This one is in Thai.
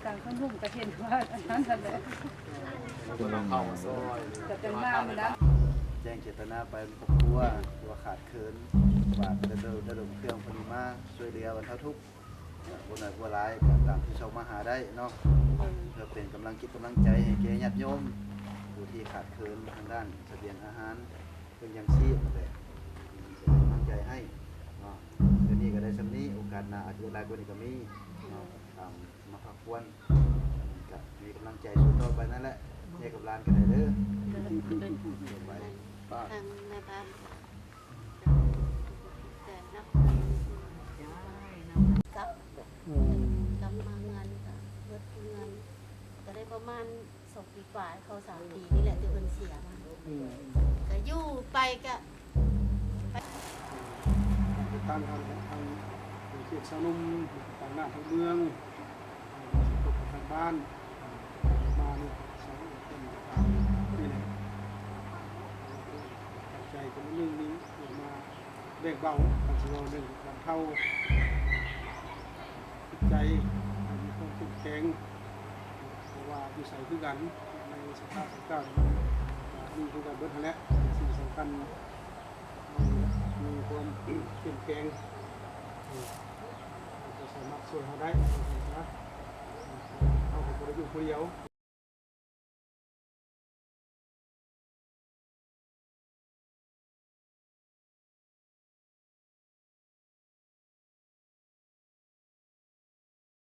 ต่างคนรุ่งกระเทียนว่าอันนั้นนั่นแหละ คนเราเข้าซอย แต่จังหน้ามันนะ แจ้งเจตนาไปครอบครัวตัวขาดเคินว่าจะระดมเครื่องพนิมาช่วยเหลือบรรเทาทุกข์บนหน่อยบัวร้ายตามที่ชาวมาหาได้เนาะเพื่อเป็นกำลังจิตกำลังใจให้แก่ญาติโยมผู้ที่ขาดเคินทางด้านเสบียงอาหารเป็นยังชีพเลยกำลังใจให้เนาะเดี๋ยวนี้ก็ได้สำนี้โอกาสหน้าอาจจะได้กว่านี้ก็มีเนาะตามมาพักควรกับมีกำลังใจสู้ต่อไปนั่นแหละเนี่ยกับร้านกันได้เด้อไปป้า ทางในบ้านแต่นักกับกำมาเงินกับเงินก็ได้ประมาณ2 ปีกว่าเขา3 ปีนี่แหละที่เพิ่นเสียมาก็อยู่ไปก็ ทางเขตชาวนุ่มทางหน้าทางเมืองทางบ้านมาเนี่ยสองคนนี่แหละตัดใจกันเรื่องนี้มาแบ่งเบาการสนองเรื่องการเข้าจิตใจมีความเข้มแข็งเพราะว่าอยู่ใส่คือกันในสภาพสังกัดมีคือกันเบิดแล้วสิ่งสำคัญมีความเข้มแข็งจะสามารถช่วยเขาได้นะเขาเป็นคนอยู่คนเดียว